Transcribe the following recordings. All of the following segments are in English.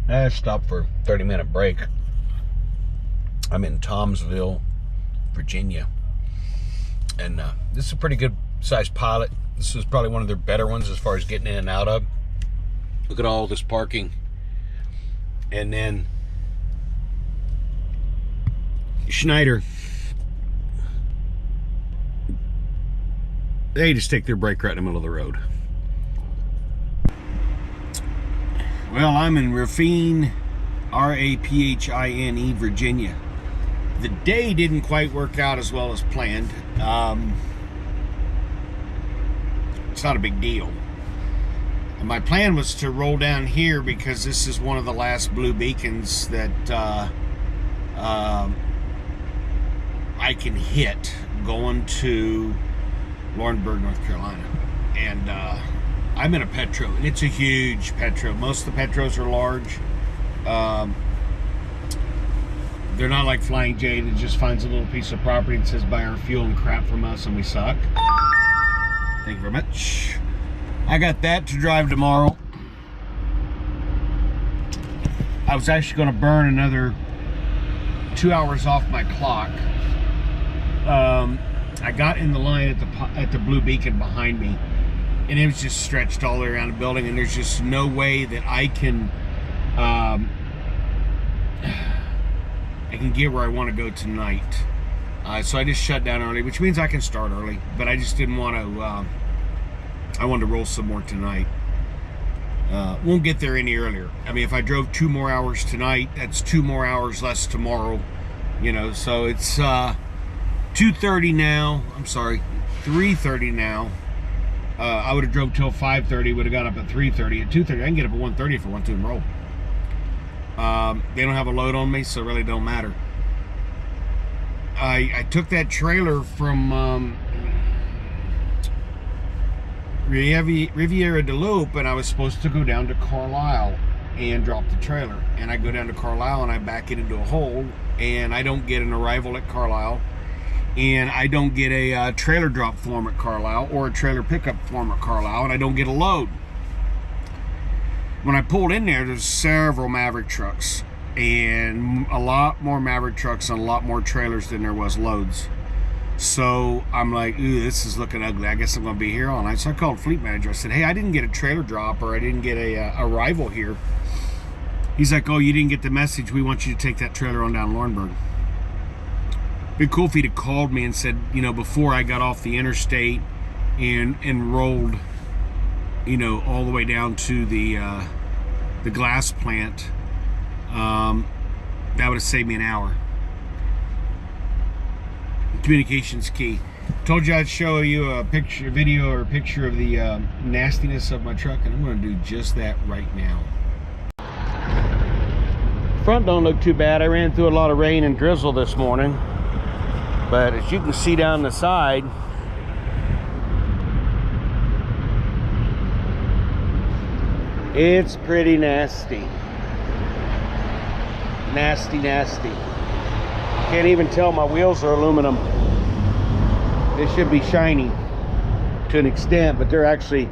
I stopped for a 30-minute break. I'm in Tomsville, Virginia. And this is a pretty good sized pilot. This is probably one of their better ones as far as getting in and out of. Look at all this parking. And then Schneider, they just take their break right in the middle of the road. Well, I'm in Raphine, R-A-P-H-I-N-E, Virginia. The day didn't quite work out as well as planned. It's not a big deal. And my plan was to roll down here because this is one of the last blue beacons that I can hit going to Laurinburg, North Carolina. And I'm in a Petro, and it's a huge Petro. Most of the Petros are large. They're not like Flying J that just finds a little piece of property and says buy our fuel and crap from us and we suck. Thank you very much. I got that to drive tomorrow. I was actually going to burn another 2 hours off my clock. I got in the line at the blue beacon behind me, and it was just stretched all the way around the building, and there's just no way that I can get where I want to go tonight. So I just shut down early, which means I can start early, but I just didn't want to, I wanted to roll some more tonight. Won't get there any earlier. I mean, if I drove 2 more hours tonight, that's 2 more hours less tomorrow, you know, so it's 2:30 now. I'm sorry, 3:30 now. I would have drove till 5:30, would have got up at 3:30. At 2:30, I can get up at 1:30 if I want to and roll. They don't have a load on me, so it really don't matter. I took that trailer from Rivière De Loup, and I was supposed to go down to Carlisle and drop the trailer. And I go down to Carlisle and I back it into a hole, and I don't get an arrival at Carlisle, and I don't get a trailer drop form at Carlisle or a trailer pickup form at Carlisle, and I don't get a load. When I pulled in there, there's several Maverick trucks, and a lot more Maverick trucks and a lot more trailers than there was loads. So I'm like, ooh, this is looking ugly. I guess I'm going to be here all night. So I called fleet manager. I said, hey, I didn't get a trailer drop, or I didn't get a arrival here. He's like, oh, you didn't get the message. We want you to take that trailer on down Laurinburg. It'd be cool if he'd have called me and said, you know, before I got off the interstate and rolled, you know, all the way down to the glass plant. That would have saved me an hour. Communication's key. Told you I'd show you a picture, video or a picture of the nastiness of my truck, and I'm going to do just that right now. Front don't look too bad. I ran through a lot of rain and drizzle this morning, but as you can see down the side, it's pretty nasty. Nasty, nasty. Can't even tell my wheels are aluminum. They should be shiny to an extent, but they're actually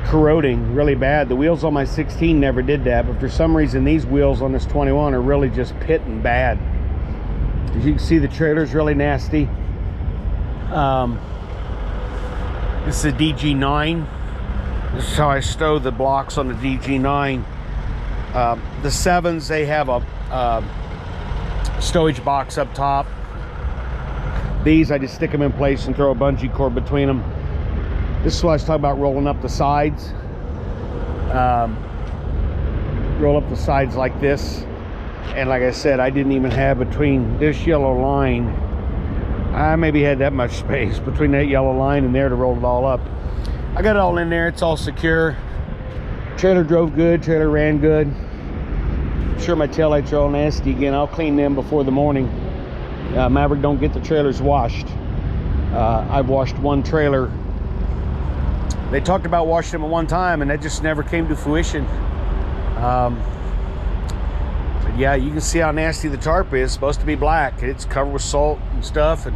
corroding really bad. The wheels on my 16 never did that, but for some reason these wheels on this 21 are really just pitting bad. As you can see, the trailer's really nasty. This is a DG9. This is how I stow the blocks on the DG9. The 7s, they have a stowage box up top. These, I just stick them in place and throw a bungee cord between them. This is what I was talking about, rolling up the sides. Roll up the sides like this. And like I said, I didn't even have between this yellow line, I maybe had that much space between that yellow line and there to roll it all up. I got it all in there, it's all secure. Trailer drove good, trailer ran good. I'm sure my taillights are all nasty again. I'll clean them before the morning. Maverick don't get the trailers washed. I've washed one trailer. They talked about washing them at one time, and that just never came to fruition. But yeah, you can see how nasty the tarp is. It's supposed to be black. It's covered with salt and stuff, and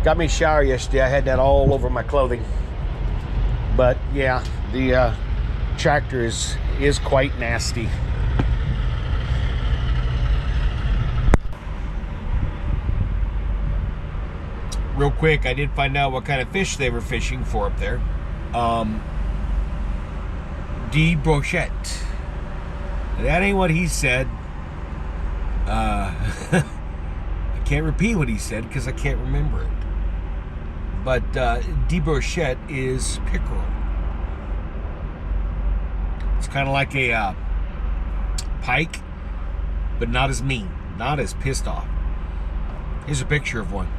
got me a shower yesterday. I had that all over my clothing. But yeah, the tractor is is quite nasty. Real quick, I did find out what kind of fish they were fishing for up there. De brochette. That ain't what he said. I can't repeat what he said because I can't remember it. But de brochette is pickerel. It's kind of like a pike, but not as mean, not as pissed off. Here's a picture of one.